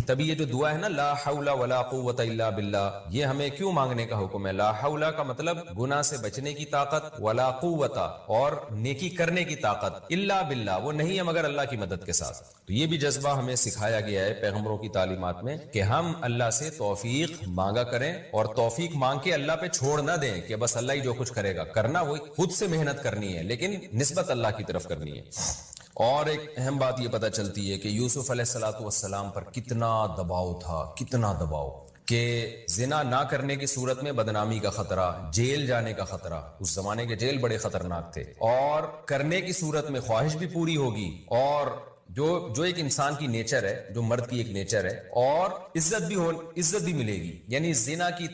تبھی یہ جو دعا ہے نا لا حول ولا قوت الا باللہ، یہ ہمیں کیوں مانگنے کا حکم ہے؟ لا حول کا مطلب گناہ سے بچنے کی طاقت، ولا قوت اور نیکی کرنے کی طاقت، الا باللہ وہ نہیں ہے مگر اللہ کی مدد کے ساتھ۔ تو یہ بھی جذبہ ہمیں سکھایا گیا ہے پیغمبروں کی تعلیمات میں کہ ہم اللہ سے توفیق مانگا کریں، اور توفیق مانگ کے اللہ پہ چھوڑ نہ دیں کہ بس اللہ ہی جو کچھ کرے گا، کرنا وہ خود سے محنت کرنی ہے لیکن نسبت اللہ کی طرف کرنی ہے۔ اور ایک اہم بات یہ پتہ چلتی ہے کہ یوسف علیہ السلام پر کتنا دباؤ تھا، کتنا دباؤ، کہ زنا نہ کرنے کی صورت میں بدنامی کا خطرہ، جیل جانے کا خطرہ، اس زمانے کے جیل بڑے خطرناک تھے، اور کرنے کی صورت میں خواہش بھی پوری ہوگی، اور جو ایک انسان کی نیچر ہے، جو مرد کی ایک نیچر ہے، اور عزت بھی ملے گی۔ یعنی زنا کی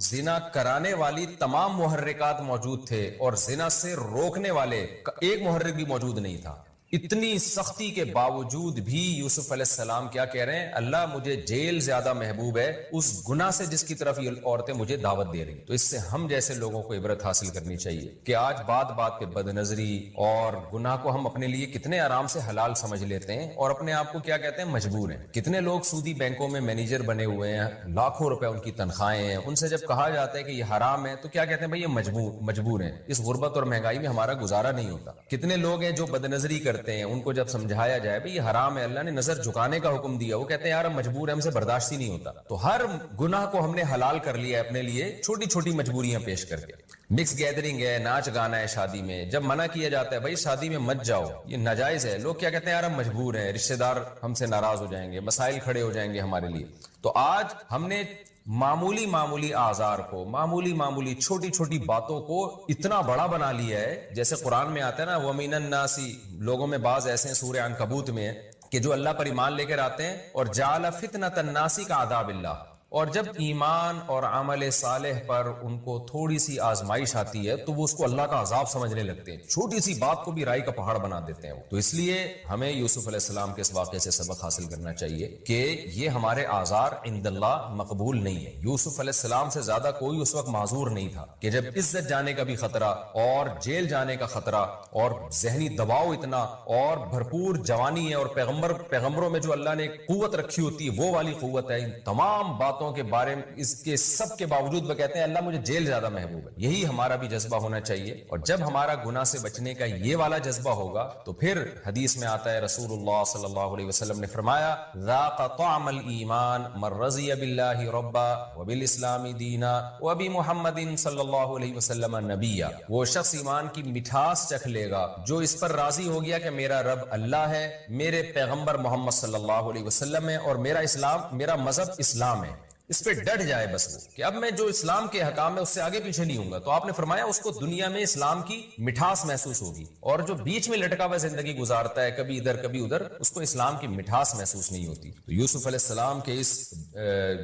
زنا کرانے والی تمام محرکات موجود تھے، اور زنا سے روکنے والے ایک محرک بھی موجود نہیں تھا۔ اتنی سختی کے باوجود بھی یوسف علیہ السلام کیا کہہ رہے ہیں؟ اللہ مجھے جیل زیادہ محبوب ہے اس گناہ سے جس کی طرف یہ عورتیں مجھے دعوت دے رہی۔ تو اس سے ہم جیسے لوگوں کو عبرت حاصل کرنی چاہیے کہ آج بات بات پہ بد نظری اور گناہ کو ہم اپنے لیے کتنے آرام سے حلال سمجھ لیتے ہیں، اور اپنے آپ کو کیا کہتے ہیں؟ مجبور ہیں۔ کتنے لوگ سودی بینکوں میں مینیجر بنے ہوئے ہیں، لاکھوں روپے ان کی تنخواہیں ہیں، ان سے جب کہا جاتا ہے کہ یہ حرام ہے تو کیا کہتے ہیں؟ بھائی یہ مجبور ہیں، اس غربت اور مہنگائی میں ہمارا گزارا نہیں ہوتا۔ کتنے لوگ ہیں جو بد نظری کرتے ہیں، ان کو جب سمجھایا جائے بھئی یہ حرام ہے، اللہ نے نظر جھکانے کا حکم دیا، وہ کہتے ہیں یار ہم مجبور ہیں، ہم سے برداشت ہی نہیں ہوتا۔ تو ہر گناہ کو ہم نے حلال کر لیا ہے اپنے لیے، چھوٹی چھوٹی مجبوریاں پیش کر کے۔ مکس گیدرنگ ہے، ناچ گانا ہے شادی میں، جب منع کیا جاتا ہے بھائی شادی میں مت جاؤ، یہ ناجائز ہے، لوگ کیا کہتے ہیں؟ یار ہم مجبور ہیں، رشتہ دار ہم سے ناراض ہو جائیں گے، مسائل کھڑے ہو جائیں گے ہمارے لیے۔ تو آج ہم نے معمولی آزار کو، معمولی چھوٹی چھوٹی باتوں کو اتنا بڑا بنا لیا ہے، جیسے قرآن میں آتا ہے نا وَمِنَ النَّاسِ، لوگوں میں بعض ایسے ہیں، سورہ عنکبوت میں ہے کہ جو اللہ پر ایمان لے کر آتے ہیں اور جعل فتنۃ الناس کعذاب اللہ، اور جب ایمان اور عمل صالح پر ان کو تھوڑی سی آزمائش آتی ہے تو وہ اس کو اللہ کا عذاب سمجھنے لگتے ہیں، چھوٹی سی بات کو بھی رائی کا پہاڑ بنا دیتے ہیں۔ تو اس لیے ہمیں یوسف علیہ السلام کے اس واقعے سے سبق حاصل کرنا چاہیے کہ یہ ہمارے آزار عند اللہ مقبول نہیں ہے۔ یوسف علیہ السلام سے زیادہ کوئی اس وقت معذور نہیں تھا کہ جب عزت جانے کا بھی خطرہ اور جیل جانے کا خطرہ اور ذہنی دباؤ اتنا اور بھرپور جوانی ہے، اور پیغمبروں میں جو اللہ نے قوت رکھی ہوتی ہے وہ والی قوت ہے، ان تمام باتوں کے بارے میں اس کے سب کے باوجود وہ کہتے ہیں اللہ مجھے جیل زیادہ محبوب ہے۔ یہی ہمارا بھی جذبہ ہونا چاہیے، اور جب ہمارا گناہ سے بچنے کا یہ والا جذبہ ہوگا تو پھر حدیث میں آتا ہے، رسول اللہ صلی اللہ علیہ وسلم نے فرمایا ذاق طعم الایمان من رضی باللہ ربا وبالاسلام دینا وبمحمد صلی اللہ علیہ وسلم نبیا، وہ شخص ایمان کی مٹھاس چکھ لے گا جو اس پر راضی ہو گیا کہ میرا رب اللہ ہے، میرے پیغمبر محمد صلی اللہ علیہ وسلم ہے، اور میرا مذہب اسلام ہے۔ اس پہ ڈٹ جائے بس وہ کہ اب میں جو اسلام کے حکام ہے اس سے آگے پیچھے نہیں ہوں گا۔ تو آپ نے فرمایا اس کو دنیا میں اسلام کی مٹھاس محسوس ہوگی، اور جو بیچ میں لٹکا ہوا زندگی گزارتا ہے کبھی ادھر کبھی ادھر، اس کو اسلام کی مٹھاس محسوس نہیں ہوتی۔ تو یوسف علیہ السلام کے اس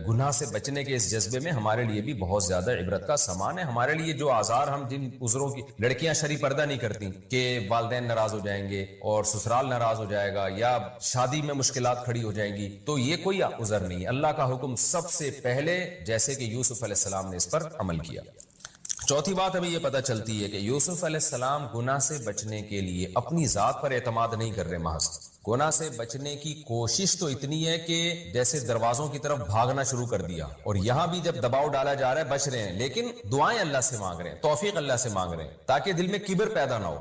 گناہ سے بچنے کے اس جذبے میں ہمارے لیے بھی بہت زیادہ عبرت کا سامان ہے۔ ہمارے لیے جو آزار، ہم جن عذروں کی، لڑکیاں شرعی پردہ نہیں کرتی کہ والدین ناراض ہو جائیں گے اور سسرال ناراض ہو جائے گا یا شادی میں مشکلات کھڑی ہو جائیں گی، تو یہ کوئی عذر نہیں ہے۔ اللہ کا حکم سب سے پہلے، جیسے کہ یوسف علیہ السلام نے اس پر عمل کیا۔ چوتھی بات ہمیں یہ پتہ چلتی ہے کہ یوسف علیہ السلام گناہ سے بچنے کے لیے اپنی ذات پر اعتماد نہیں کر رہے، محض گناہ سے بچنے کی کوشش تو اتنی ہے کہ جیسے دروازوں کی طرف بھاگنا شروع کر دیا، اور یہاں بھی جب دباؤ ڈالا جا رہا ہے بچ رہے ہیں، لیکن دعائیں اللہ سے مانگ رہے ہیں، توفیق اللہ سے مانگ رہے ہیں تاکہ دل میں کبر پیدا نہ ہو۔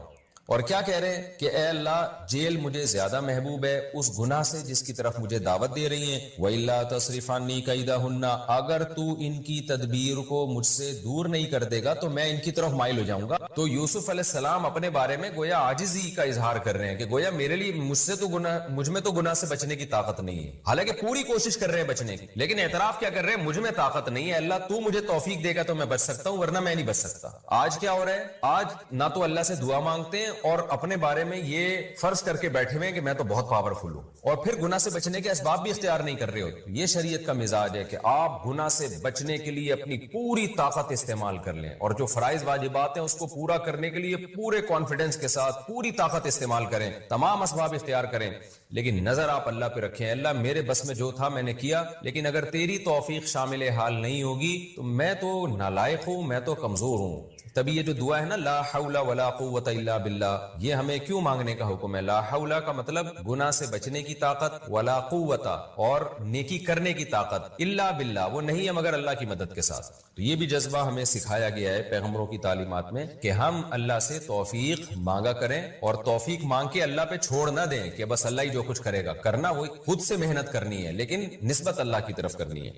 اور کیا کہہ رہے ہیں کہ اے اللہ جیل مجھے زیادہ محبوب ہے اس گناہ سے جس کی طرف مجھے دعوت دے رہی ہیں۔ وَإِلَّا تَصْرِفْ عَنِّي كَيْدَهُنَّ، اگر تو ان کی تدبیر کو مجھ سے دور نہیں کر دے گا تو میں ان کی طرف مائل ہو جاؤں گا۔ تو یوسف علیہ السلام اپنے بارے میں گویا عاجزی کا اظہار کر رہے ہیں کہ گویا میرے لیے مجھ میں تو گناہ سے بچنے کی طاقت نہیں ہے، حالانکہ پوری کوشش کر رہے ہیں بچنے کی، لیکن اعتراف کیا کر رہے ہیں؟ مجھ میں طاقت نہیں ہے، اللہ تو مجھے توفیق دے گا تو میں بچ سکتا ہوں، ورنہ میں نہیں بچ سکتا۔ آج کیا ہو رہا ہے؟ آج نہ تو اللہ سے دعا مانگتے ہیں اور اپنے بارے میں یہ فرض کر کے بیٹھے ہوئے ہیں کہ میں تو بہت پاورفل ہوں، اور پھر گناہ سے بچنے کے اسباب بھی اختیار نہیں کر رہے ہوتے۔ یہ شریعت کا مزاج ہے کہ آپ گناہ سے بچنے کے لیے اپنی پوری طاقت استعمال کر لیں، اور جو فرائض واجبات ہیں اس کو پورا کرنے کے لیے پورے کانفیڈنس کے ساتھ پوری طاقت استعمال کریں، تمام اسباب اختیار کریں، لیکن نظر آپ اللہ پہ رکھیں، اللہ میرے بس میں جو تھا میں نے کیا، لیکن اگر تیری توفیق شامل حال نہیں ہوگی تو میں تو نالائق ہوں، میں تو کمزور ہوں، تبھی یہ جو دعا ہے نا لا حول ولا قوت الا باللہ، یہ ہمیں کیوں مانگنے کا حکم ہے؟ لا حول کا مطلب گناہ سے بچنے کی طاقت، ولا قوت اور نیکی کرنے کی طاقت، الا باللہ وہ نہیں ہے مگر اللہ کی مدد کے ساتھ۔ تو یہ بھی جذبہ ہمیں سکھایا گیا ہے پیغمبروں کی تعلیمات میں کہ ہم اللہ سے توفیق مانگا کریں، اور توفیق مانگ کے اللہ پہ چھوڑ نہ دیں کہ بس اللہ ہی جو کچھ کرے گا، کرنا وہ خود سے محنت کرنی ہے لیکن نسبت اللہ کی طرف کرنی ہے۔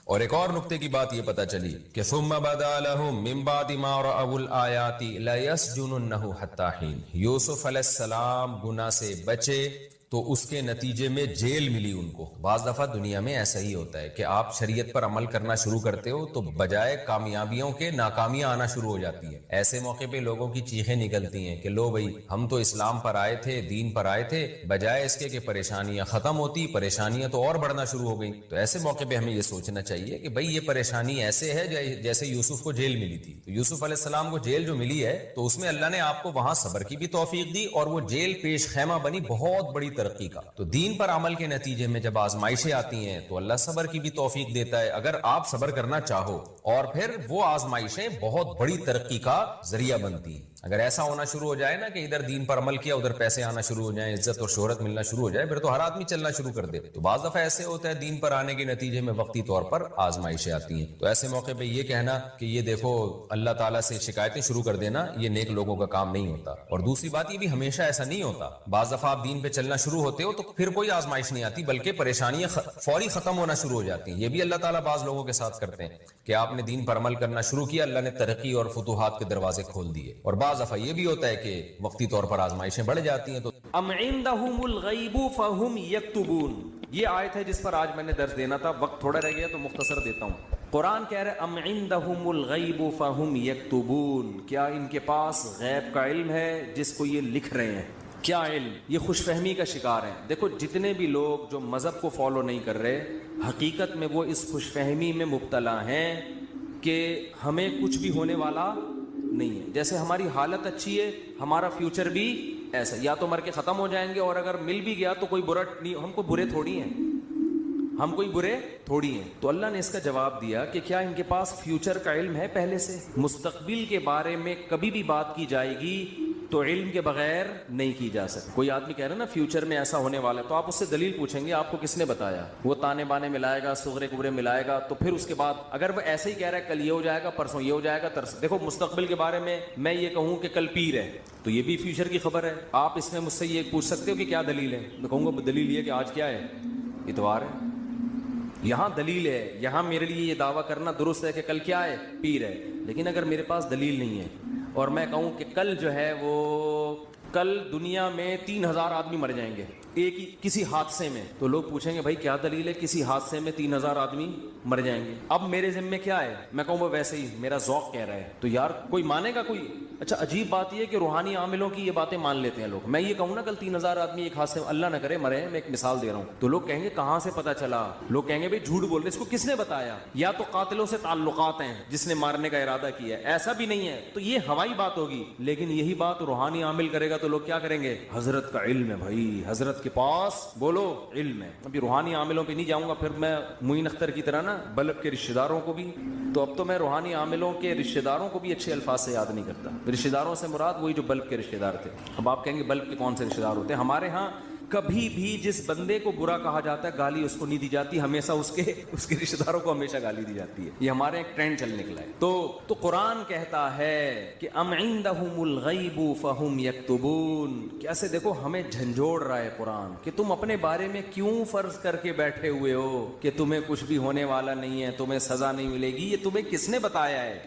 اور ایک اور نقطے کی بات یہ پتہ چلی کہ ثم بدا لهم من بعد ما رأوا الآیات لیسجننه حتی حین، یوسف علیہ السلام گناہ سے بچے تو اس کے نتیجے میں جیل ملی ان کو۔ بعض دفعہ دنیا میں ایسا ہی ہوتا ہے کہ آپ شریعت پر عمل کرنا شروع کرتے ہو تو بجائے کامیابیوں کے ناکامیاں آنا شروع ہو جاتی ہیں۔ ایسے موقع پہ لوگوں کی چیخیں نکلتی ہیں کہ لو بھائی ہم تو اسلام پر آئے تھے، دین پر آئے تھے، بجائے اس کے کہ پریشانیاں ختم ہوتی، پریشانیاں تو اور بڑھنا شروع ہو گئیں۔ تو ایسے موقع پہ ہمیں یہ سوچنا چاہیے کہ بھائی یہ پریشانی ایسے ہے جیسے یوسف کو جیل ملی تھی۔ تو یوسف علیہ السلام کو جیل جو ملی ہے تو اس میں اللہ نے آپ کو وہاں صبر کی بھی توفیق دی، اور وہ جیل پیش خیمہ بنی بہت بڑی ترقی کا۔ تو دین پر عمل کے نتیجے میں جب آزمائشیں آتی ہیں تو اللہ صبر کی بھی توفیق دیتا ہے اگر آپ صبر کرنا چاہو، اور پھر وہ آزمائشیں بہت بڑی ترقی کا ذریعہ بنتی ہیں۔ اگر ایسا ہونا شروع ہو جائے نا کہ ادھر دین پر عمل کیا ادھر پیسے آنا شروع ہو جائیں، عزت اور شہرت ملنا شروع ہو جائے، پھر تو ہر آدمی چلنا شروع کر دے۔ تو بعض دفعہ ایسے ہوتا ہے دین پر آنے کے نتیجے میں وقتی طور پر آزمائشیں آتی ہیں، تو ایسے موقع پہ یہ کہنا کہ یہ دیکھو اللہ تعالیٰ سے شکایتیں شروع کر دینا، یہ نیک لوگوں کا کام نہیں ہوتا۔ اور دوسری بات یہ بھی ہمیشہ ایسا نہیں ہوتا، بعض دفعہ آپ دین پہ چلنا شروع ہوتے ہو تو پھر کوئی آزمائش نہیں آتی بلکہ پریشانیاں فوری ختم ہونا شروع ہو جاتی ہیں۔ یہ بھی اللہ تعالیٰ بعض لوگوں کے ساتھ کرتے ہیں کہ آپ نے دین پر عمل کرنا شروع کیا، اللہ نے ترقی اور فتوحات کے دروازے کھول دیے۔ اور بعض دفعہ یہ بھی ہوتا ہے کہ وقتی طور پر آزمائشیں بڑھ جاتی ہیں۔ تو ام عندهم الغیب فهم یکتبون، یہ آیت ہے جس پر آج میں نے درس دینا تھا، وقت تھوڑا رہ گیا تو مختصر دیتا ہوں۔ قرآن کہہ رہے ام عندهم الغیب فهم یکتبون، کیا ان کے پاس غیب کا علم ہے جس کو یہ لکھ رہے ہیں؟ کیا علم؟ یہ خوش فہمی کا شکار ہیں۔ دیکھو جتنے بھی لوگ جو مذہب کو فالو نہیں کر رہے، حقیقت میں وہ اس خوش فہمی میں مبتلا ہیں کہ ہمیں کچھ بھی ہونے والا نہیں ہے۔ جیسے ہماری حالت اچھی ہے ہمارا فیوچر بھی ایسا، یا تو مر کے ختم ہو جائیں گے، اور اگر مل بھی گیا تو کوئی برا نہیں، ہم کو برے تھوڑی ہیں، ہم کوئی برے تھوڑی ہیں۔ تو اللہ نے اس کا جواب دیا کہ کیا ان کے پاس فیوچر کا علم ہے؟ پہلے سے مستقبل کے بارے میں کبھی بھی بات کی جائے گی تو علم کے بغیر نہیں کی جا سکتی۔ کوئی آدمی کہہ رہا ہے نا فیوچر میں ایسا ہونے والا ہے، تو آپ اس سے دلیل پوچھیں گے آپ کو کس نے بتایا؟ وہ تانے بانے ملائے گا، صغرے کبرے ملائے گا، تو پھر اس کے بعد اگر وہ ایسے ہی کہہ رہا ہے کل یہ ہو جائے گا، پرسوں یہ ہو جائے گا، دیکھو مستقبل کے بارے میں یہ کہوں کہ کل پیر ہے تو یہ بھی فیوچر کی خبر ہے۔ آپ اس میں مجھ سے یہ پوچھ سکتے ہو کہ کیا دلیل ہے؟ میں کہوں گا دلیل یہ کہ آج کیا ہے؟ اتوار ہے، یہاں دلیل ہے، یہاں میرے لیے یہ دعویٰ کرنا درست ہے کہ کل کیا ہے؟ پیر ہے۔ لیکن اگر میرے پاس دلیل نہیں ہے اور میں کہوں کہ کل جو ہے وہ کل دنیا میں 3000 آدمی مر جائیں گے ایک ہی کسی حادثے میں، تو لوگ پوچھیں گے بھائی کیا دلیل ہے کسی حادثے میں 3000 آدمی مر جائیں گے؟ اب میرے ذمے کیا ہے؟ میں کہوں وہ ویسے ہی میرا ذوق کہہ رہا ہے، تو یار کوئی مانے گا کوئی؟ اچھا عجیب بات یہ کہ روحانی عاملوں کی یہ باتیں مان لیتے ہیں لوگ۔ میں یہ کہوں نا کل 3000 آدمی ایک حادثے میں، اللہ نہ کرے مرے، میں ایک مثال دے رہا ہوں، تو لوگ کہیں گے کہاں سے پتہ چلا؟ لوگ کہیں گے بھائی جھوٹ بول رہے، اس کو کس نے بتایا؟ یا تو قاتلوں سے تعلقات ہیں جس نے مارنے کا ارادہ کیا ہے، ایسا بھی نہیں ہے تو یہ ہوائی بات ہوگی۔ لیکن یہی بات روحانی عامل کرے گا تو لوگ کیا کریں گے؟ حضرت کا علم ہے بھائی، حضرت کے پاس بولو علم ہے۔ ابھی روحانی عاملوں پہ نہیں جاؤں گا، پھر میں معین اختر کی طرح نا بلب کے رشتہ داروں کو بھی، تو اب تو میں روحانی عاملوں کے رشتہ داروں کو بھی اچھے الفاظ سے یاد نہیں کرتا۔ رشتہ داروں سے مراد وہی جو بلب کے رشتہ دار تھے۔ اب آپ کہیں گے بلب کے کون سے رشتہ دار ہوتے ہیں؟ ہمارے ہاں کبھی بھی جس بندے کو برا کہا جاتا ہے گالی اس کو نہیں دی جاتی، ہمیشہ اس کے رشتہ داروں کو ہمیشہ گالی دی جاتی ہے۔ یہ ہمارے ایک ٹرینڈ چل نکلا ہے۔ تو قرآن کہتا ہے کہ ام عندهم الغیب فهم یکتبون، کیسے دیکھو ہمیں جھنجھوڑ رہا ہے قرآن کہ تم اپنے بارے میں کیوں فرض کر کے بیٹھے ہوئے ہو کہ تمہیں کچھ بھی ہونے والا نہیں ہے، تمہیں سزا نہیں ملے گی۔ یہ تمہیں کس نے بتایا ہے؟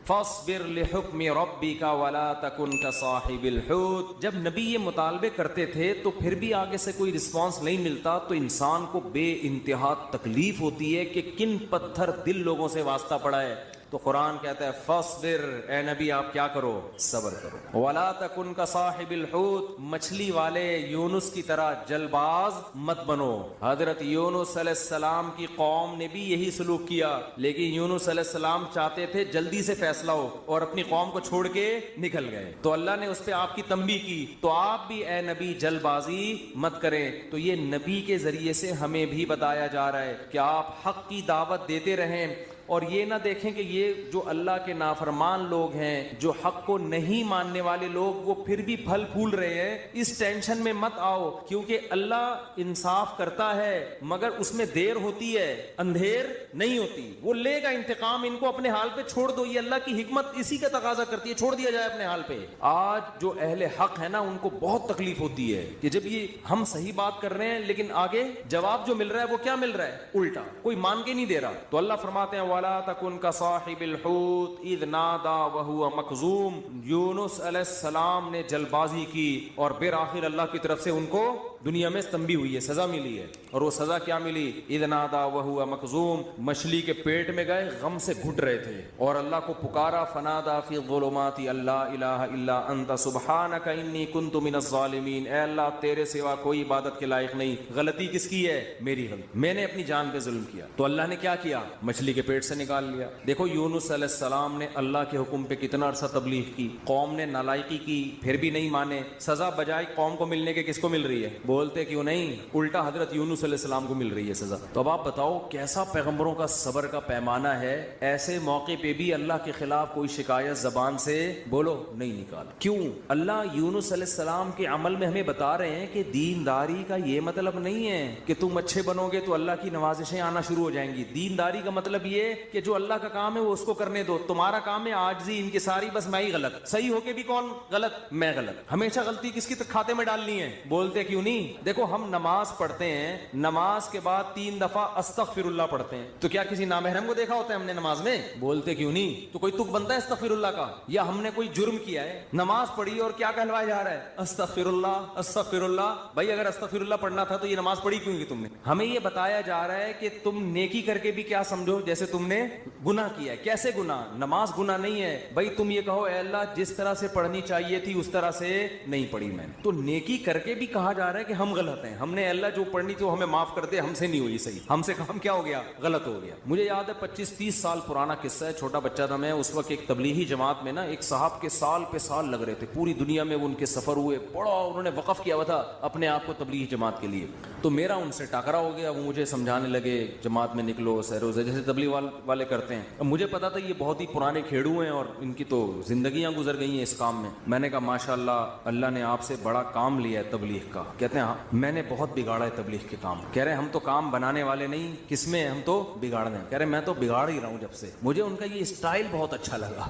فاصبر لحکم ربک ولا تکن کصاحب الحوت۔ جب نبی یہ مطالبے کرتے تھے تو پھر بھی آگے سے کوئی رسپانس نہیں ملتا تو انسان کو بے انتہا تکلیف ہوتی ہے کہ کن پتھر دل لوگوں سے واسطہ پڑا ہے۔ تو قرآن کہتا ہے فاصبر، اے نبی آپ کیا کرو؟ صبر کرو۔ ولا تکن کصاحب الحوت، مچھلی والے یونس کی طرح جل باز مت بنو۔ حضرت یونس علیہ السلام کی قوم نے بھی یہی سلوک کیا، لیکن یونس علیہ السلام چاہتے تھے جلدی سے فیصلہ ہو اور اپنی قوم کو چھوڑ کے نکل گئے، تو اللہ نے اس پہ آپ کی تنبیہ کی۔ تو آپ بھی اے نبی جل بازی مت کریں۔ تو یہ نبی کے ذریعے سے ہمیں بھی بتایا جا رہا ہے کہ آپ حق کی دعوت دیتے رہیں، اور یہ نہ دیکھیں کہ یہ جو اللہ کے نافرمان لوگ ہیں، جو حق کو نہیں ماننے والے لوگ، وہ پھر بھی پھل پھول رہے ہیں، اس ٹینشن میں مت آؤ، کیونکہ اللہ انصاف کرتا ہے مگر اس میں دیر ہوتی ہے، اندھیر نہیں ہوتی، وہ لے گا انتقام، ان کو اپنے حال پہ چھوڑ دو، یہ اللہ کی حکمت اسی کا تقاضا کرتی ہے، چھوڑ دیا جائے اپنے حال پہ۔ آج جو اہل حق ہے نا، ان کو بہت تکلیف ہوتی ہے کہ جب یہ ہم صحیح بات کر رہے ہیں لیکن آگے جواب جو مل رہا ہے وہ کیا مل رہا ہے؟ الٹا، کوئی مان کے نہیں دے رہا۔ تو اللہ فرماتے ہیں وَلَا تَكُنْ كَصَاحِبِ الْحُوتِ إِذْ نَادَى وَهُوَ مَكْظُومٌ۔ یونس علیہ السلام نے جلد بازی کی اور بالآخر اللہ کی طرف سے ان کو دنیا میں تنبیہ ہوئی ہے، سزا ملی ہے، اور وہ سزا کیا ملی؟ اذ نادا وہو مکظوم، مچھلی کے پیٹ میں گئے، غم سے گھٹ رہے تھے اور اللہ کو پکارا، فنادا فی الظلمات اللہ الہ الا انت سبحانک انی کنت من الظالمین، اے اللہ تیرے سوا کوئی عبادت کے لائق نہیں، غلطی کس کی ہے؟ میری غلطی، میں نے اپنی جان پہ ظلم کیا۔ تو اللہ نے کیا کیا؟ مچھلی کے پیٹ سے نکال لیا۔ دیکھو یونس علیہ السلام نے اللہ کے حکم پہ کتنا عرصہ تبلیغ کی، قوم نے نالائقی کی، پھر بھی نہیں مانے، سزا بجائے قوم کو ملنے کے کس کو مل رہی ہے؟ بولتے کیوں نہیں؟ الٹا حضرت یونس علیہ السلام کو مل رہی ہے سزا۔ تو اب آپ بتاؤ کیسا پیغمبروں کا صبر کا پیمانہ ہے، ایسے موقع پہ بھی اللہ کے خلاف کوئی شکایت زبان سے بولو نہیں نکال۔ کیوں؟ اللہ یونس علیہ السلام کے عمل میں ہمیں بتا رہے ہیں کہ دینداری کا یہ مطلب نہیں ہے کہ تم اچھے بنو گے تو اللہ کی نوازشیں آنا شروع ہو جائیں گی۔ دینداری کا مطلب یہ کہ جو اللہ کا کام ہے وہ اس کو کرنے دو، تمہارا کام ہے عاجزی انکساری، بس میں ہی غلط، صحیح ہو کے بھی کون غلط؟ میں غلط۔ ہمیشہ غلطی کس کی کھاتے میں ڈالنی ہے؟ بولتے کیوں نہیں؟ دیکھو ہم نماز پڑھتے ہیں، نماز کے بعد 3 دفعہ استغفر اللہ پڑھتے ہیں، تو کیا کسی نامحرم کو دیکھا ہوتا ہے ہم نے نماز میں؟ بولتے کیوں نہیں؟ تو کوئی تک بنتا ہے استغفر اللہ کا؟ یا ہم نے کوئی جرم کیا ہے، نماز پڑھی اور کیا کہلوایا جا رہا ہے؟ استغفر اللہ استغفر اللہ۔ بھائی اگر استغفر اللہ پڑھنا تھا تو یہ نماز پڑھی کیوں کی تم نے؟ ہمیں یہ بتایا جا رہا ہے کہ تم نیکی کر کے بھی کیا سمجھو جیسے تم نے گناہ کیا ہے۔ کیسے گناہ؟ نماز گناہ نہیں ہے بھائی، تم یہ کہو اے اللہ جس طرح سے پڑھنی چاہیے تھی اس طرح سے نہیں پڑھی میں نے۔ تو نیکی کر کے بھی کہا جا رہا ہے کہ ہم غلط ہیں، ہم نے اللہ جو پڑھنی تھی ہمیں معاف کر دے، ہم سے نہیں ہوئی صحیح، ہم سے کام کیا ہو گیا؟ غلط ہو گیا۔ مجھے یاد ہے 25-30 سال پرانا قصہ ہے، چھوٹا بچہ تھا میں اس وقت، ایک تبلیغی جماعت میں نا ایک صاحب کے سال پہ سال لگ رہے تھے، پوری دنیا میں ان کے سفر ہوئے، بڑا انہوں نے وقف کیا ہوا تھا اپنے آپ کو تبلیغی جماعت کے لیے۔ تو میرا ان سے ٹاکرا ہو گیا، وہ مجھے سمجھانے لگے جماعت میں نکلو سیروزہ جیسے تبلیغ والے کرتے ہیں۔ اب مجھے پتا تھا یہ بہت ہی پرانے کھیڑو ہیں اور ان کی تو زندگیاں گزر گئی ہیں اس کام میں۔ میں نے کہا ماشاءاللہ اللہ نے آپ سے بڑا کام لیا ہے تبلیغ کا۔ کہتے ہیں ہاں میں نے بہت بگاڑا ہے تبلیغ کے کام۔ کہہ رہے ہم تو کام بنانے والے نہیں، کس میں ہم تو بگاڑنے۔ کہہ رہے میں تو بگاڑ ہی رہا ہوں جب سے۔ مجھے ان کا یہ اسٹائل بہت اچھا لگا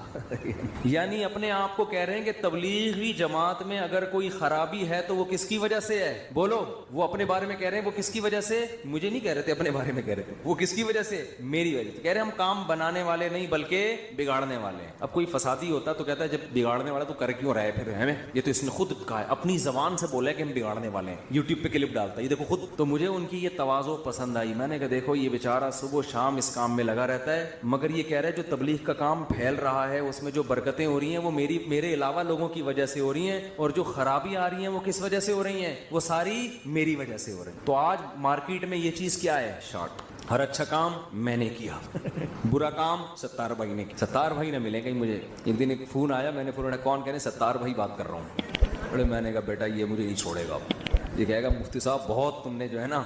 یعنی اپنے آپ کو کہہ رہے ہیں کہ تبلیغی جماعت میں اگر کوئی خرابی ہے تو وہ کس کی وجہ سے ہے؟ بولو، وہ اپنے بارے میں کہہ رہے ہیں وہ کس کی وجہ سے؟ مجھے نہیں کہہ رہے تھے، اپنے بارے میں کہہ رہے تھے وہ کس کی وجہ سے؟ میری وجہ سے۔ کہہ رہے ہم کام بنانے والے نہیں بلکہ بگاڑنے والے ہیں۔ اب کوئی فسادی ہوتا تو کہتا ہے جب بگاڑنے والا تو کر کیوں رہا ہے پھر ہمیں؟ یہ تو اس نے خود کہا ہے، اپنی زبان سے بولا ہے کہ ہم بگاڑنے والے ہیں، یوٹیوب پہ کلپ ڈالتا ہے یہ دیکھو خود۔ تو مجھے ان کی یہ تواضع پسند آئی۔ میں نے کہا دیکھو یہ بیچارہ صبح شام اس کام میں لگا رہتا ہے، مگر یہ کہہ رہا ہے جو تبلیغ کا کام پھیل رہا ہے اس میں جو برکتیں ہو رہی ہیں وہ میرے علاوہ لوگوں کی وجہ سے ہو رہی ہیں، اور جو خرابی آ رہی ہیں وہ کس وجہ سے ہو رہی ہیں؟ وہ ساری میری وجہ سے ہو رہی ہیں۔ تو آج مارکیٹ میں یہ چیز کیا ہے؟ شارٹ۔ ہر اچھا کام میں نے کیا برا کام ستار بھائی نے کیا۔ ستار بھائی نہ ملے کہیں مجھے۔ ایک دن ایک فون آیا، میں نے فون اٹھایا، کون؟ کہنے ستار بھائی بات کر رہا ہوں۔ بڑے میں نے کہا بیٹا یہ مجھے نہیں چھوڑے گا، یہ کہے گا مفتی صاحب بہت تم نے جو ہے نا،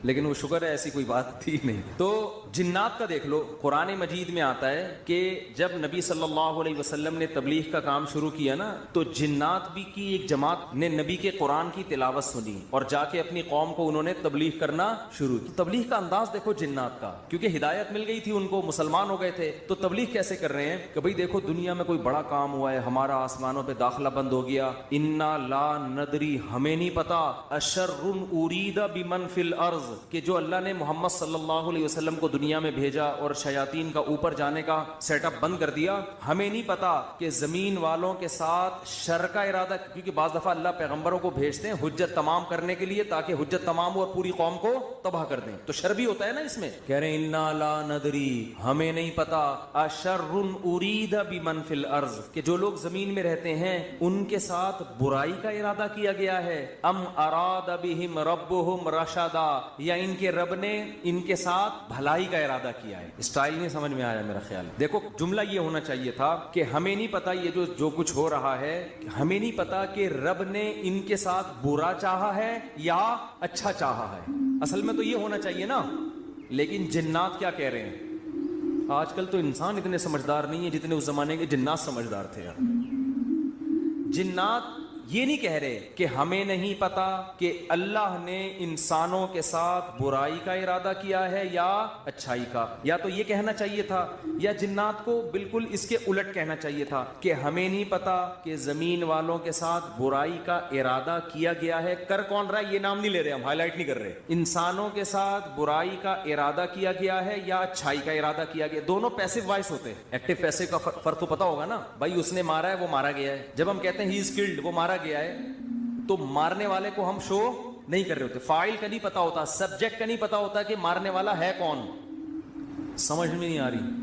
لیکن وہ شکر ہے ایسی کوئی بات تھی نہیں۔ تو جنات کا دیکھ لو، قرآن مجید میں آتا ہے کہ جب نبی صلی اللہ علیہ وسلم نے تبلیغ کا کام شروع کیا نا تو جنات بھی کی ایک جماعت نے نبی کے قرآن کی تلاوت سنی اور جا کے اپنی قوم کو انہوں نے تبلیغ کرنا شروع کی۔ تبلیغ کا انداز دیکھو جنات کا، کیونکہ ہدایت مل گئی تھی ان کو، مسلمان ہو گئے تھے، تو تبلیغ کیسے کر رہے ہیں کہ بھئی دیکھو دنیا میں کوئی بڑا کام ہوا ہے، ہمارا آسمانوں پہ داخلہ بند ہو گیا، انا لا ندری، ہمیں نہیں پتا، اشر ارید بمن فی الارض، کہ جو اللہ نے محمد صلی اللہ علیہ وسلم کو دنیا میں بھیجا اور شیاطین کا اوپر جانے کا سیٹ اپ بند کر دیا، ہمیں نہیں پتا کہ زمین والوں کے ساتھ شر کا ارادہ، کیونکہ بعض دفعہ اللہ پیغمبروں کو بھیجتے ہیں حجت تمام کرنے کے لیے تاکہ حجت تمام ہو اور پوری قوم کو تباہ کر دیں، تو شر بھی ہوتا ہے نا اس میں۔ کہہ رہے ہیں انا لا ندری، ہمیں نہیں پتا، اشر ارید بمن فی الارض، کہ جو لوگ زمین میں رہتے ہیں ان کے ساتھ برائی کا ارادہ کیا گیا ہے، ام اراد بہم ربہم رشدا، یا ان کے رب نے ان کے ساتھ بھلائی کا ارادہ کیا ہے۔ اسٹائل نہیں سمجھ میں آیا میرا خیال۔ دیکھو جملہ یہ ہونا چاہیے تھا کہ ہمیں نہیں پتا یہ جو کچھ ہو رہا ہے، ہمیں نہیں پتا کہ رب نے ان کے ساتھ برا چاہا ہے یا اچھا چاہا ہے، اصل میں تو یہ ہونا چاہیے نا۔ لیکن جنات کیا کہہ رہے ہیں؟ آج کل تو انسان اتنے سمجھدار نہیں ہے جتنے اس زمانے کے جنات سمجھدار تھے یار. جنات یہ نہیں کہہ رہے کہ ہمیں نہیں پتا کہ اللہ نے انسانوں کے ساتھ برائی کا ارادہ کیا ہے یا اچھائی کا, یا تو یہ کہنا چاہیے تھا, یا جنات کو بالکل اس کے الٹ کہنا چاہیے تھا کہ ہمیں نہیں پتا کہ زمین والوں کے ساتھ برائی کا ارادہ کیا گیا ہے. کر کون رہا ہے یہ نام نہیں لے رہے, ہم ہائی لائٹ نہیں کر رہے. انسانوں کے ساتھ برائی کا ارادہ کیا گیا ہے یا اچھائی کا ارادہ کیا گیا. دونوں پیسو وائس ہوتے ہیں. ایکٹیو پیسو کا فرق تو پتا ہوگا نا بھائی, اس نے مارا ہے وہ مارا گیا ہے. جب ہم کہتے ہیں ہی از کلڈ وہ مارا گیا ہے تو مارنے والے کو ہم شو نہیں کر رہے ہوتے. فاعل کا نہیں پتا ہوتا, سبجیکٹ کا نہیں پتا ہوتا کہ مارنے والا ہے کون. سمجھ میں نہیں آ رہی.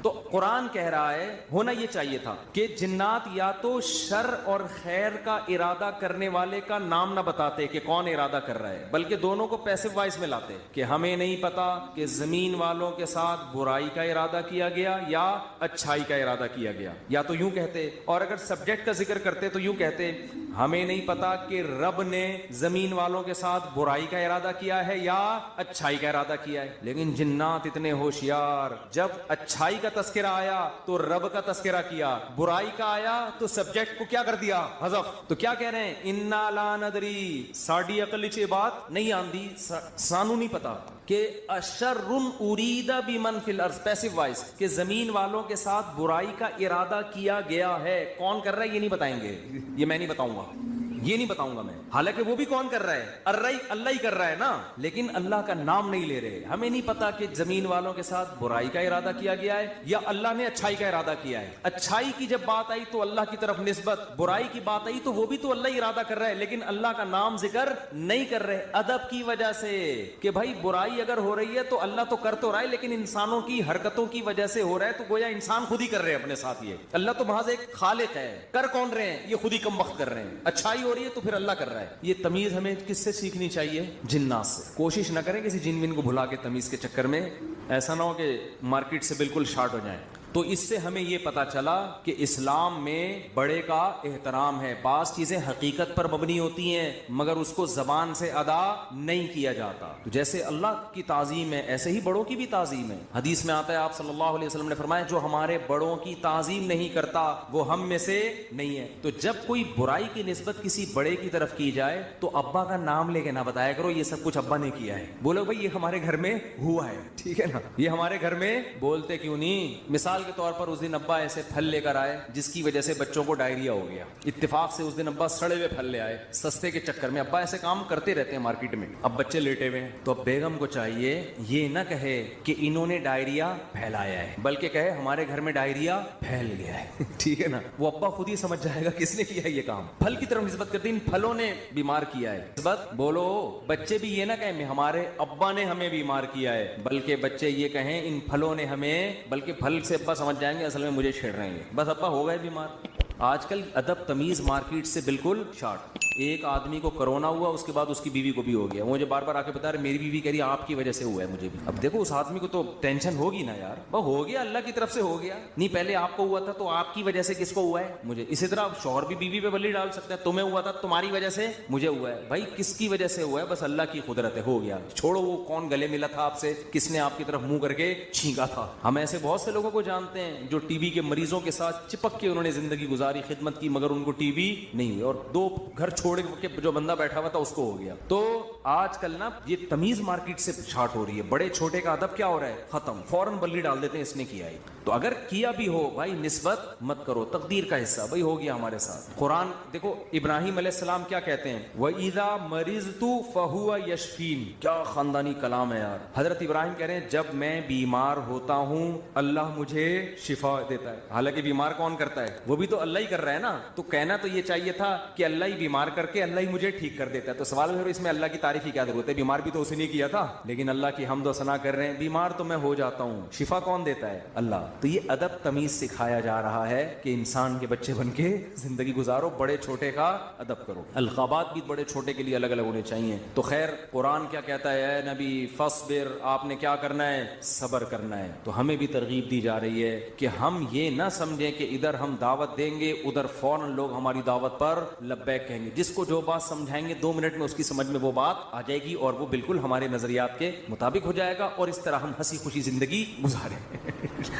تو قرآن کہہ رہا ہے ہونا یہ چاہیے تھا کہ جنات یا تو شر اور خیر کا ارادہ کرنے والے کا نام نہ بتاتے کہ کون ارادہ کر رہا ہے, بلکہ دونوں کو پیسو وائس میں لاتے کہ ہمیں نہیں پتا کہ زمین والوں کے ساتھ برائی کا ارادہ کیا گیا یا اچھائی کا ارادہ کیا گیا. یا تو یوں کہتے, اور اگر سبجیکٹ کا ذکر کرتے تو یوں کہتے ہمیں نہیں پتا کہ رب نے زمین والوں کے ساتھ برائی کا ارادہ کیا ہے یا اچھائی کا ارادہ کیا ہے. لیکن جنات اتنے ہوشیار, جب اچھائی کا تذکرہ آیا تو رب کا تذکرہ کیا, برائی کا آیا تو سبجیکٹ کو کیا کر دیا, حذف. تو کیا کہہ رہے ہیں, انا لا ندری, ساڈی عقل چ بات نہیں آندی, سانو نہیں پتا کہ اشر ارید بمن فی الارض, پیسو وائس, کہ زمین والوں کے ساتھ برائی کا ارادہ کیا گیا ہے. کون کر رہا ہے یہ نہیں بتائیں گے, یہ میں نہیں بتاؤں گا, یہ نہیں بتاؤں گا میں. حالانکہ وہ بھی کون کر رہا ہے, اللہ ہی کر رہا ہے نا, لیکن اللہ کا نام نہیں لے رہے. ہمیں نہیں پتا کہ زمین والوں کے ساتھ برائی کا ارادہ کیا گیا ہے یا اللہ نے اچھائی کا ارادہ کیا ہے. اچھائی کی جب بات آئی تو اللہ کی طرف نسبت, برائی کی بات آئی تو وہ بھی تو اللہ ہی ارادہ کر رہا ہے, لیکن اللہ کا نام ذکر نہیں کر رہے. ادب کی وجہ سے کہ بھائی برائی اگر ہو رہی ہے تو اللہ تو کر تو رہا ہے, لیکن انسانوں کی حرکتوں کی وجہ سے ہو رہا ہے, تو گویا انسان خود ہی کر رہے ہیں اپنے ساتھ. یہ اللہ تو محض ایک خالق ہے, کر کون رہے ہیں, یہ خود ہی کم وقت کر رہے ہیں. اچھائی ہو رہی ہے تو پھر اللہ کر رہا ہے. یہ تمیز ہمیں کس سے سیکھنی چاہیے, جنات سے. کوشش نہ کریں کسی جن ون کو بھلا کے تمیز کے چکر میں ایسا نہ ہو کہ مارکیٹ سے بالکل شارٹ ہو جائیں. تو اس سے ہمیں یہ پتا چلا کہ اسلام میں بڑے کا احترام ہے. بعض چیزیں حقیقت پر مبنی ہوتی ہیں مگر اس کو زبان سے ادا نہیں کیا جاتا. تو جیسے اللہ کی تعظیم ہے ایسے ہی بڑوں کی بھی تعظیم ہے. حدیث میں آتا ہے آپ صلی اللہ علیہ وسلم نے فرمایا جو ہمارے بڑوں کی تعظیم نہیں کرتا وہ ہم میں سے نہیں ہے. تو جب کوئی برائی کی نسبت کسی بڑے کی طرف کی جائے تو ابا کا نام لے کے نہ بتایا کرو یہ سب کچھ ابا نے کیا ہے. بولو بھائی یہ ہمارے گھر میں ہوا ہے, ٹھیک ہے نا, یہ ہمارے گھر میں. بولتے کیوں نہیں, مثال کے طور پر اس دن ابا ایسے پھل لے کر آئے جس کی وجہ سے بچوں کو ڈائریا ہو گیا. اتفاق سے اس دن ابا سڑے ہوئے پھل لے آئے, سستے کے چکر میں. ابا ایسے کام کرتے رہتے ہیں مارکیٹ میں. اب بچے لیٹے ہوئے ہیں تو اب بیگم کو چاہیے یہ نہ کہے کہ انہوں نے ڈائریا پھیلایا ہے, بلکہ کہے ہمارے گھر میں ڈائریا پھیل گیا ہے, ٹھیک ہے نا. وہ ابا خود ہی سمجھ جائے گا کس نے کیا یہ کام. پھل کی طرف نسبت کرتے ان پھلوں نے بیمار کیا ہے. نسبت بولو, بچے بھی یہ نہ کہیں ہمارے ابا نے ہمیں بیمار کیا ہے, بلکہ بچے یہ کہیں ان پھلوں نے ہمیں, بلکہ پھل سے ابا سمجھ جائیں گے اصل میں مجھے چھیڑ رہے ہیں, بس ابا ہو گئے بیمار. آج کل ادب تمیز مارکیٹ سے بالکل شارٹ. ایک آدمی کو کرونا ہوا, اس کے بعد اس کی بیوی کو بھی ہو گیا. مجھے بار بار آ کے بتا رہے میری بیوی کہہ رہی آپ کی وجہ سے ہوا ہے مجھے بھی. اب دیکھو اس آدمی کو تو ٹینشن ہوگی نا یار, وہ ہو گیا اللہ کی طرف سے ہو گیا. نہیں پہلے آپ کو ہوا تھا تو آپ کی وجہ سے کس کو ہوا ہے, مجھے. اسی طرح شوہر بھی بیوی پہ بلی ڈال سکتا ہے, تمہیں ہوا تھا تمہاری وجہ سے مجھے ہوا ہے. بھائی کس کی وجہ سے ہوا ہے, بس اللہ کی قدرت ہے, ہو گیا. چھوڑو وہ کون گلے ملا تھا آپ سے, کس نے آپ کی طرف منہ کر کے چھینکا تھا. ہم ایسے بہت سے لوگوں کو جانتے ہیں جو ٹی بی کے مریضوں کے ساتھ چپک کے انہوں نے زندگی گزاری, خدمت کی, مگر ان کو ٹی بی نہیں ہوئی, اور 2 گھر چھوڑ کے جو بندہ بیٹھا ہوا تھا اس کو ہو گیا. تو آج کل نا یہ تمیز مارکیٹ سے شارٹ ہو رہی ہے. بڑے چھوٹے کا ادب کیا ہو رہا ہے, ختم, فوراً بلی ڈال دیتے ہیں اس نے کیا ہے. تو اگر کیا بھی ہو بھائی نسبت مت کرو, تقدیر کا حصہ, بھائی ہو گیا ہمارے ساتھ. قرآن دیکھو ابراہیم علیہ السلام کیا کہتے ہیں, وَإِذَا مَرِضْتُ فَهُوَ يَشْفِينِ. کیا خاندانی کلام ہے یار. حضرت ابراہیم کہہ رہے ہیں جب میں بیمار ہوتا ہوں اللہ مجھے شفا دیتا ہے. حالانکہ بیمار کون کرتا ہے, وہ بھی تو اللہ ہی کر رہا ہے نا. تو کہنا تو یہ چاہیے تھا کہ اللہ ہی بیمار کر کے اللہ ہی مجھے ٹھیک کر دیتا ہے. تو سوال ہے اس میں اللہ کی تعریف کی کیا ضرورت ہے, بیمار بھی تو اسی نے کیا تھا. لیکن اللہ کی حمد و ثنا کر رہے ہیں, بیمار تو میں ہو جاتا ہوں, شفا کون دیتا ہے, اللہ. تو یہ ادب تمیز سکھایا جا رہا ہے کہ انسان کے بچے بن کے زندگی گزارو, بڑے چھوٹے کا ادب کرو. القابات بھی بڑے چھوٹے کے لیے الگ الگ ہونے چاہیے. تو خیر قرآن کیا کہتا ہے, اے نبی فاصبر, آپ نے کیا کرنا ہے, صبر کرنا ہے. تو ہمیں بھی ترغیب دی جا رہی ہے کہ ہم یہ نہ سمجھیں کہ ادھر ہم دعوت دیں گے گے ادھر فوراً لوگ ہماری دعوت پر لبیک کہیں گے. جس کو جو بات سمجھائیں گے 2 منٹ میں اس کی سمجھ میں وہ بات آ جائے گی اور وہ بالکل ہمارے نظریات کے مطابق ہو جائے گا, اور اس طرح ہم ہنسی خوشی زندگی گزاریں.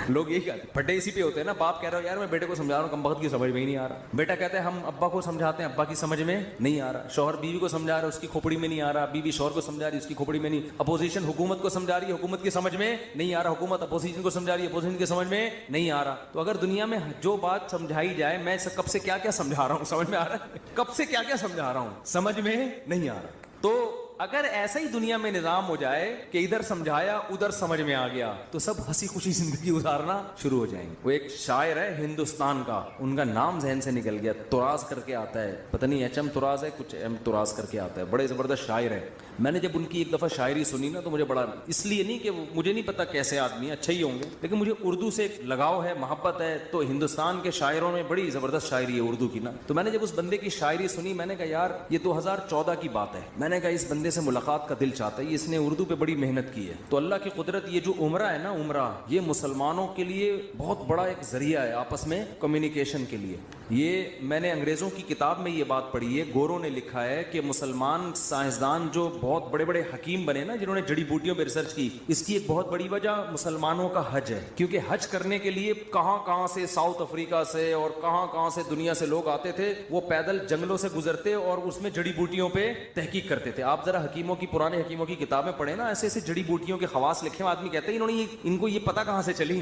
لوگ یہی کہتے ہیں, پھٹے اسی پہ ہوتے ہیں نا. باپ کہہ رہا ہو یار میں بیٹے کو سمجھا رہا ہوں, کم وقت کی سمجھ میں ہی نہیں آ رہا. بیٹا کہتے ہیں ہم ابا کو سمجھاتے ہیں, ابا کی سمجھ میں نہیں آ رہا. شوہر بیوی کو سمجھا رہا ہے, اس کی کھوپڑی میں نہیں آ رہا. بیوی شوہر کو سمجھا رہی ہے, اس کی کھوپڑی میں نہیں. اپوزیشن حکومت کو سمجھا رہی ہے, حکومت کی سمجھ میں نہیں آ رہا. حکومت اپوزیشن کو سمجھا رہی ہے, اپوزیشن کی سمجھ میں نہیں آ رہا. تو اگر دنیا میں جو بات سمجھائی جائے, میں کب سے کیا کیا سمجھا رہا ہوں, سمجھ میں آ رہا ہے؟ کب سے کیا کیا سمجھا رہا ہوں, سمجھ میں نہیں آ رہا. تو اگر ایسا ہی دنیا میں نظام ہو جائے کہ ادھر سمجھایا ادھر سمجھ میں آ گیا, تو سب ہنسی خوشی زندگی گزارنا شروع ہو جائیں گے. وہ ایک شاعر ہے ہندوستان کا, ان کا نام ذہن سے نکل گیا, تراز کر کے آتا ہے, پتہ نہیں ایچ ایم تراز ہے, کچھ ایم تراز کر کے آتا ہے. بڑے زبردست شاعر ہے. میں نے جب ان کی ایک دفعہ شاعری سنی نا, تو مجھے بڑا, اس لیے نہیں کہ مجھے نہیں پتا کیسے آدمی, اچھے ہی ہوں گے, لیکن مجھے اردو سے ایک لگاؤ ہے, محبت ہے. تو ہندوستان کے شاعروں میں بڑی زبردست شاعری ہے اردو کی نا. تو میں نے جب اس بندے کی شاعری سنی, میں نے کہا یار یہ 2014 کی بات ہے. میں نے کہا اس بندے سے ملاقات کا دل چاہتا ہے, اس نے اردو پہ بڑی محنت کی ہے. تو اللہ کی قدرت, یہ جو عمرہ ہے نا, عمرہ یہ مسلمانوں کے لیے بہت بڑا ایک ذریعہ ہے آپس میں کمیونیکیشن کے لیے. یہ میں نے انگریزوں کی کتاب میں یہ بات پڑھی ہے, گوروں نے لکھا ہے کہ مسلمان سائنسدان جو بہت بڑے بڑے حکیم بنے نا, جنہوں نے جڑی بوٹیوں پہ ریسرچ کی, اس کی ایک بہت بڑی وجہ مسلمانوں کا حج ہے. کیونکہ حج کرنے کے لیے کہاں کہاں سے, ساؤتھ افریقہ سے اور کہاں کہاں سے دنیا سے لوگ آتے تھے. وہ پیدل جنگلوں سے گزرتے اور اس میں جڑی بوٹیوں پہ تحقیق کرتے تھے. آپ ذرا حکیموں کی, پرانے حکیموں کی کتابیں پڑھیں نا, ایسے ایسے جڑی بوٹیوں کے خواص لکھے ہیں. آدمی کہتے ہیں انہوں نے ان کو یہ پتہ کہاں سے چلی.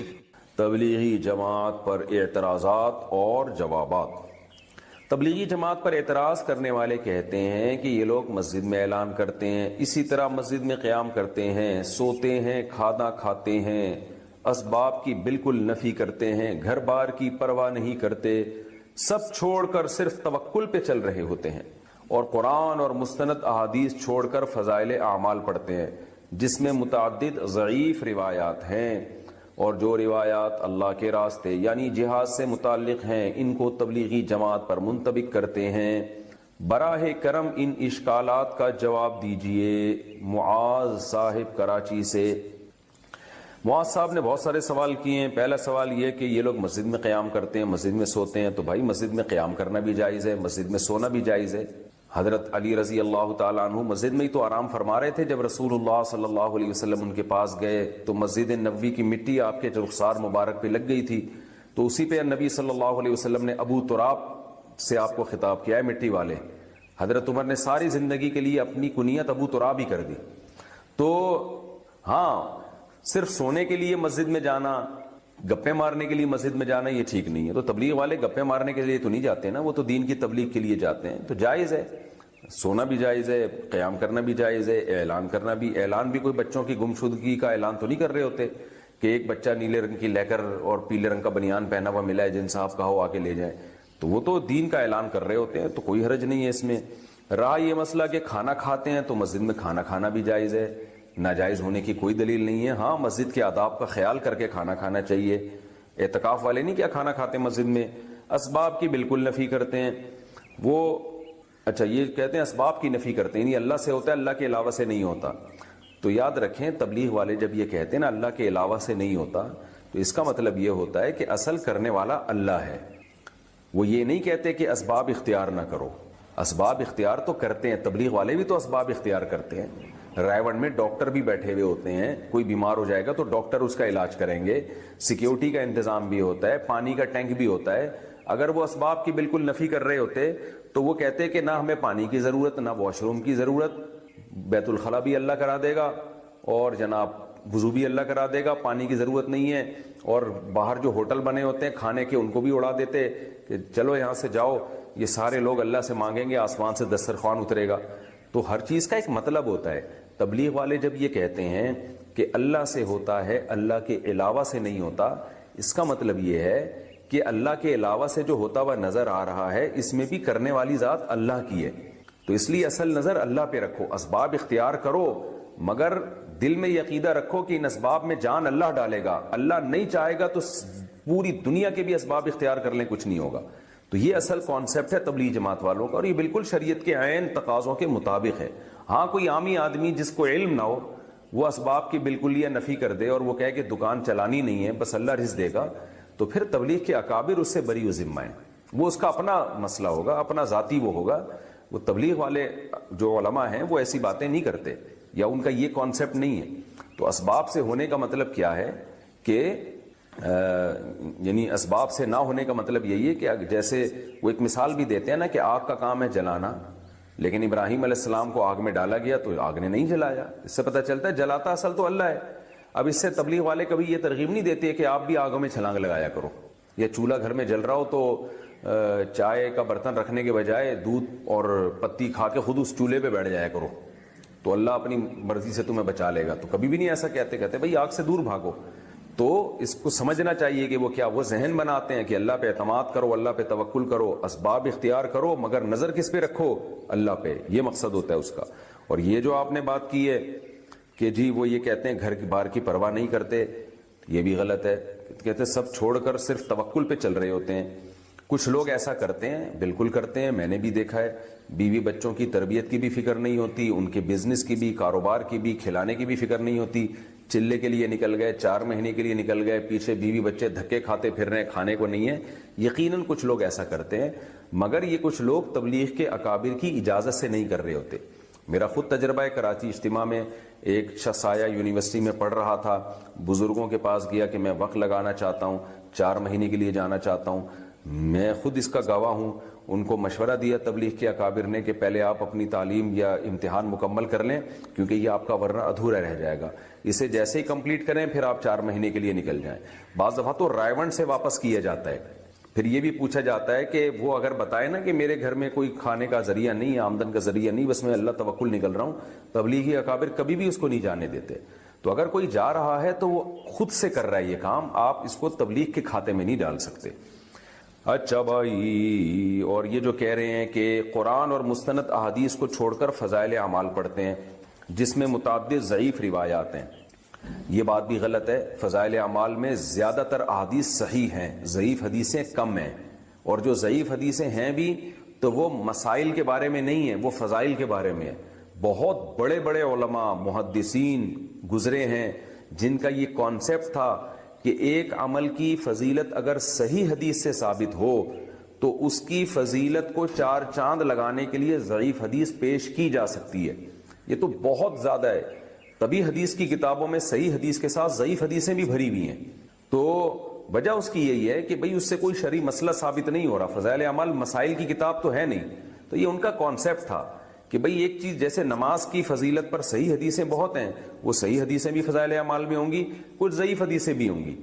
تبلیغی جماعت پر اعتراضات اور جوابات. تبلیغی جماعت پر اعتراض کرنے والے کہتے ہیں کہ یہ لوگ مسجد میں اعلان کرتے ہیں, اسی طرح مسجد میں قیام کرتے ہیں, سوتے ہیں, کھانا کھاتے ہیں, اسباب کی بالکل نفی کرتے ہیں, گھر بار کی پرواہ نہیں کرتے, سب چھوڑ کر صرف توکل پہ چل رہے ہوتے ہیں, اور قرآن اور مستند احادیث چھوڑ کر فضائل اعمال پڑھتے ہیں, جس میں متعدد ضعیف روایات ہیں, اور جو روایات اللہ کے راستے یعنی جہاد سے متعلق ہیں ان کو تبلیغی جماعت پر منطبق کرتے ہیں. براہ کرم ان اشکالات کا جواب دیجئے. معاذ صاحب کراچی سے. معاذ صاحب نے بہت سارے سوال کیے ہیں. پہلا سوال یہ کہ یہ لوگ مسجد میں قیام کرتے ہیں, مسجد میں سوتے ہیں. تو بھائی مسجد میں قیام کرنا بھی جائز ہے, مسجد میں سونا بھی جائز ہے. حضرت علی رضی اللہ تعالیٰ عنہ مسجد میں ہی تو آرام فرما رہے تھے. جب رسول اللہ صلی اللہ علیہ وسلم ان کے پاس گئے تو مسجد نبوی کی مٹی آپ کے رخسار مبارک پہ لگ گئی تھی, تو اسی پہ نبی صلی اللہ علیہ وسلم نے ابو تراب سے آپ کو خطاب کیا ہے, مٹی والے. حضرت عمر نے ساری زندگی کے لیے اپنی کنیت ابو تراب ہی کر دی. تو ہاں, صرف سونے کے لیے مسجد میں جانا, گپے مارنے کے لیے مسجد میں جانا, یہ ٹھیک نہیں ہے. تو تبلیغ والے گپے مارنے کے لیے تو نہیں جاتے نا, وہ تو دین کی تبلیغ کے لیے جاتے ہیں. تو جائز ہے, سونا بھی جائز ہے, قیام کرنا بھی جائز ہے, اعلان کرنا بھی. اعلان بھی کوئی بچوں کی گمشدگی کا اعلان تو نہیں کر رہے ہوتے کہ ایک بچہ نیلے رنگ کی لے کر اور پیلے رنگ کا بنیان پہنا ہوا ملا ہے, جن صاحب کا ہو آ کے لے جائے. تو وہ تو دین کا اعلان کر رہے ہوتے ہیں, تو کوئی حرج نہیں ہے اس میں. رہا یہ مسئلہ کہ کھانا کھاتے ہیں, تو مسجد میں کھانا کھانا بھی جائز ہے, ناجائز ہونے کی کوئی دلیل نہیں ہے. ہاں مسجد کے آداب کا خیال کر کے کھانا کھانا چاہیے. اعتکاف والے نہیں کیا کھانا کھاتے مسجد میں. اسباب کی بالکل نفی کرتے ہیں وہ. اچھا, یہ کہتے ہیں اسباب کی نفی کرتے ہیں, یعنی اللہ سے ہوتا ہے, اللہ کے علاوہ سے نہیں ہوتا. تو یاد رکھیں, تبلیغ والے جب یہ کہتے ہیں نا اللہ کے علاوہ سے نہیں ہوتا, تو اس کا مطلب یہ ہوتا ہے کہ اصل کرنے والا اللہ ہے. وہ یہ نہیں کہتے کہ اسباب اختیار نہ کرو. اسباب اختیار تو کرتے ہیں, تبلیغ والے بھی تو اسباب اختیار کرتے ہیں. رائے میں ڈاکٹر بھی بیٹھے ہوئے ہوتے ہیں, کوئی بیمار ہو جائے گا تو ڈاکٹر اس کا علاج کریں گے. سیکیورٹی کا انتظام بھی ہوتا ہے, پانی کا ٹینک بھی ہوتا ہے. اگر وہ اسباب کی بالکل نفی کر رہے ہوتے تو وہ کہتے کہ نہ ہمیں پانی کی ضرورت, نہ واش روم کی ضرورت, بیت الخلا بھی اللہ کرا دے گا, اور جناب وضو بھی اللہ کرا دے گا, پانی کی ضرورت نہیں ہے. اور باہر جو ہوٹل بنے ہوتے ہیں کھانے کے, ان کو بھی اڑا دیتے کہ چلو یہاں سے جاؤ, یہ سارے لوگ اللہ سے مانگیں گے, آسمان سے دسترخوان اترے گا. تو ہر چیز کا ایک مطلب ہوتا ہے. تبلیغ والے جب یہ کہتے ہیں کہ اللہ سے ہوتا ہے, اللہ کے علاوہ سے نہیں ہوتا, اس کا مطلب یہ ہے کہ اللہ کے علاوہ سے جو ہوتا ہوا نظر آ رہا ہے, اس میں بھی کرنے والی ذات اللہ کی ہے. تو اس لیے اصل نظر اللہ پہ رکھو. اسباب اختیار کرو, مگر دل میں یہ عقیدہ رکھو کہ ان اسباب میں جان اللہ ڈالے گا. اللہ نہیں چاہے گا تو پوری دنیا کے بھی اسباب اختیار کر لیں, کچھ نہیں ہوگا. تو یہ اصل کانسیپٹ ہے تبلیغ جماعت والوں کا, اور یہ بالکل شریعت کے عین تقاضوں کے مطابق ہے. ہاں کوئی عامی آدمی جس کو علم نہ ہو, وہ اسباب کی بالکل یہ نفی کر دے اور وہ کہے کہ دکان چلانی نہیں ہے, بس اللہ رزق دے گا, تو پھر تبلیغ کے اکابر اس سے بری و ذمہ ہیں. وہ اس کا اپنا مسئلہ ہوگا، اپنا ذاتی وہ ہوگا. وہ تبلیغ والے جو علماء ہیں وہ ایسی باتیں نہیں کرتے، یا ان کا یہ کانسیپٹ نہیں ہے. تو اسباب سے ہونے کا مطلب کیا ہے کہ یعنی اسباب سے نہ ہونے کا مطلب یہی ہے کہ جیسے وہ ایک مثال بھی دیتے ہیں نا کہ آگ کا کام ہے جلانا، لیکن ابراہیم علیہ السلام کو آگ میں ڈالا گیا تو آگ نے نہیں جلایا. اس سے پتہ چلتا ہے جلاتا اصل تو اللہ ہے. اب اس سے تبلیغ والے کبھی یہ ترغیب نہیں دیتے کہ آپ بھی آگوں میں چھلانگ لگایا کرو، یا چولہا گھر میں جل رہا ہو تو چائے کا برتن رکھنے کے بجائے دودھ اور پتی کھا کے خود اس چولہے پہ بیٹھ جایا کرو تو اللہ اپنی مرضی سے تمہیں بچا لے گا. تو کبھی بھی نہیں ایسا کہتے بھائی آگ سے دور بھاگو. تو اس کو سمجھنا چاہیے کہ وہ کیا وہ ذہن بناتے ہیں کہ اللہ پہ اعتماد کرو، اللہ پہ توکل کرو، اسباب اختیار کرو، مگر نظر کس پہ رکھو؟ اللہ پہ. یہ مقصد ہوتا ہے اس کا. اور یہ جو آپ نے بات کی ہے کہ جی وہ یہ کہتے ہیں گھر کی بار کی پرواہ نہیں کرتے، یہ بھی غلط ہے. کہتے ہیں سب چھوڑ کر صرف توکل پہ چل رہے ہوتے ہیں. کچھ لوگ ایسا کرتے ہیں، بالکل کرتے ہیں، میں نے بھی دیکھا ہے. بیوی بچوں کی تربیت کی بھی فکر نہیں ہوتی، ان کے بزنس کی بھی، کاروبار کی بھی، کھلانے کی بھی فکر نہیں ہوتی. چلے کے لیے نکل گئے، 4 مہینے کے لیے نکل گئے، پیچھے بیوی بچے دھکے کھاتے پھر رہے ہیں، کھانے کو نہیں ہے. یقیناً کچھ لوگ ایسا کرتے ہیں، مگر یہ کچھ لوگ تبلیغ کے اکابر کی اجازت سے نہیں کر رہے ہوتے. میرا خود تجربہ ہے، کراچی اجتماع میں ایک شخص آیا، یونیورسٹی میں پڑھ رہا تھا، بزرگوں کے پاس گیا کہ میں وقت لگانا چاہتا ہوں، 4 مہینے کے لیے جانا چاہتا ہوں. میں خود اس کا گواہ ہوں. ان کو مشورہ دیا تبلیغ کے اکابر نے کہ پہلے آپ اپنی تعلیم یا امتحان مکمل کر لیں، کیونکہ یہ آپ کا ورنہ ادھورا رہ جائے گا. اسے جیسے ہی کمپلیٹ کریں پھر آپ 4 مہینے کے لیے نکل جائیں. بعض دفعہ تو رائیونڈ سے واپس کیا جاتا ہے. پھر یہ بھی پوچھا جاتا ہے کہ وہ اگر بتائے نا کہ میرے گھر میں کوئی کھانے کا ذریعہ نہیں ہے، آمدن کا ذریعہ نہیں، بس میں اللہ توکل نکل رہا ہوں، تبلیغی اکابر کبھی بھی اس کو نہیں جانے دیتے. تو اگر کوئی جا رہا ہے تو وہ خود سے کر رہا ہے یہ کام، آپ اس کو تبلیغ کے کھاتے میں نہیں ڈال سکتے. اچھا بھائی، اور یہ جو کہہ رہے ہیں کہ قرآن اور مستند احادیث کو چھوڑ کر فضائل اعمال پڑھتے ہیں جس میں متعدد ضعیف روایات ہیں، یہ بات بھی غلط ہے. فضائل اعمال میں زیادہ تر احادیث صحیح ہیں، ضعیف حدیثیں کم ہیں. اور جو ضعیف حدیثیں ہیں بھی تو وہ مسائل کے بارے میں نہیں ہیں، وہ فضائل کے بارے میں ہیں. بہت بڑے بڑے علماء محدثین گزرے ہیں جن کا یہ کانسیپٹ تھا کہ ایک عمل کی فضیلت اگر صحیح حدیث سے ثابت ہو تو اس کی فضیلت کو 4 چاند لگانے کے لیے ضعیف حدیث پیش کی جا سکتی ہے. یہ تو بہت زیادہ ہے. تبھی حدیث کی کتابوں میں صحیح حدیث کے ساتھ ضعیف حدیثیں بھی بھری ہوئی ہیں. تو وجہ اس کی یہی ہے کہ بھئی اس سے کوئی شرعی مسئلہ ثابت نہیں ہو رہا. فضائل اعمال مسائل کی کتاب تو ہے نہیں. تو یہ ان کا کانسیپٹ تھا کہ بھئی ایک چیز جیسے نماز کی فضیلت پر صحیح حدیثیں بہت ہیں، وہ صحیح حدیثیں بھی فضائل اعمال میں ہوں گی، کچھ ضعیف حدیثیں بھی ہوں گی،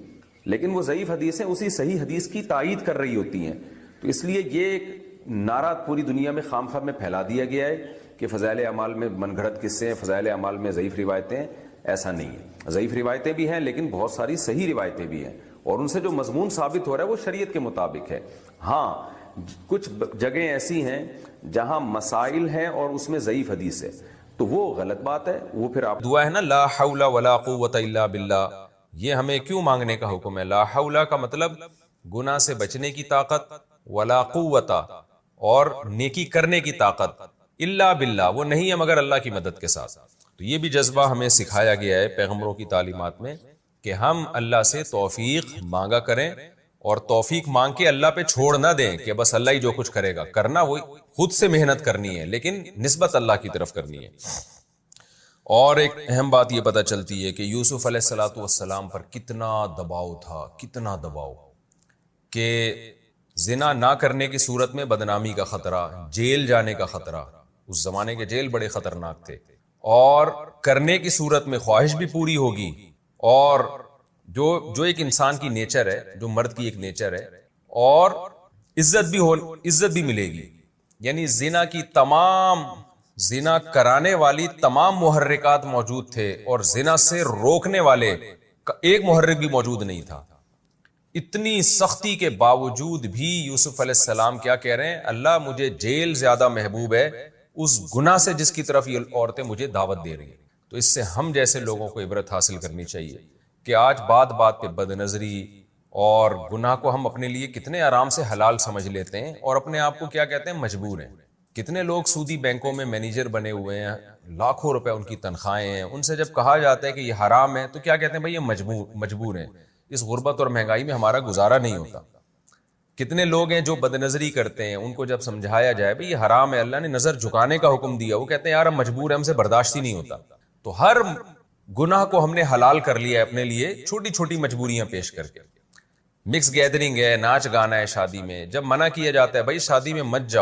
لیکن وہ ضعیف حدیثیں اسی صحیح حدیث کی تائید کر رہی ہوتی ہیں. تو اس لیے یہ ایک نعرہ پوری دنیا میں خام خواہ میں پھیلا دیا گیا ہے کہ فضائل اعمال میں من گھڑت قصے ہیں، فضائل اعمال میں ضعیف روایتیں ہیں. ایسا نہیں ہے. ضعیف روایتیں بھی ہیں لیکن بہت ساری صحیح روایتیں بھی ہیں، اور ان سے جو مضمون ثابت ہو رہا ہے وہ شریعت کے مطابق ہے. ہاں کچھ جگہیں ایسی ہیں جہاں مسائل ہیں اور اس میں ضعیف حدیث ہے، تو وہ غلط بات ہے. وہ پھر آپ دعا ہے نا لا حول ولا قوت الا باللہ، یہ ہمیں کیوں مانگنے کا حکم ہے؟ لا حول کا مطلب گناہ سے بچنے کی طاقت، ولا قوت اور نیکی کرنے کی طاقت، الا باللہ وہ نہیں ہے مگر اللہ کی مدد کے ساتھ. تو یہ بھی جذبہ ہمیں سکھایا گیا ہے پیغمبروں کی تعلیمات میں کہ ہم اللہ سے توفیق مانگا کریں، اور توفیق مانگ کے اللہ پہ چھوڑ نہ دیں کہ بس اللہ ہی جو کچھ کرے گا. کرنا وہ خود سے محنت کرنی ہے لیکن نسبت اللہ کی طرف کرنی ہے. اور ایک اہم بات یہ پتہ چلتی ہے کہ یوسف علیہ السلام پر کتنا دباؤ تھا، کتنا دباؤ، کہ زنا نہ کرنے کی صورت میں بدنامی کا خطرہ، جیل جانے کا خطرہ. اس زمانے کے جیل بڑے خطرناک تھے. اور کرنے کی صورت میں خواہش بھی پوری ہوگی، اور جو ایک انسان کی نیچر ہے، جو مرد کی ایک نیچر ہے، اور عزت بھی ملے گی. یعنی زنا کرانے والی تمام محرکات موجود تھے اور زنا سے روکنے والے ایک محرک بھی موجود نہیں تھا. اتنی سختی کے باوجود بھی یوسف علیہ السلام کیا کہہ رہے ہیں؟ اللہ مجھے جیل زیادہ محبوب ہے اس گناہ سے جس کی طرف یہ عورتیں مجھے دعوت دے رہی ہیں. تو اس سے ہم جیسے لوگوں کو عبرت حاصل کرنی چاہیے کہ آج بات بات پہ بد نظری اور گناہ کو ہم اپنے لیے کتنے آرام سے حلال سمجھ لیتے ہیں، اور اپنے آپ کو کیا کہتے ہیں؟ مجبور ہیں. کتنے لوگ سودی بینکوں میں مینیجر بنے ہوئے ہیں، لاکھوں روپے ان کی تنخواہیں ہیں، ان سے جب کہا جاتا ہے کہ یہ حرام ہے تو کیا کہتے ہیں؟ بھائی یہ مجبور ہیں، اس غربت اور مہنگائی میں ہمارا گزارا نہیں ہوتا. کتنے لوگ ہیں جو بد نظری کرتے ہیں، ان کو جب سمجھایا جائے بھئی یہ حرام ہے، اللہ نے نظر جھکانے کا حکم دیا، وہ کہتے ہیں یار ہم مجبور ہیں، ہم سے برداشت ہی نہیں ہوتا. تو ہر گناہ کو ہم نے حلال کر لیا ہے اپنے لیے چھوٹی چھوٹی مجبوریاں پیش کر کے. مکس گیدرنگ ہے، ناچ گانا ہے شادی میں، جب منع کیا جاتا ہے بھائی شادی میں مت جاؤ،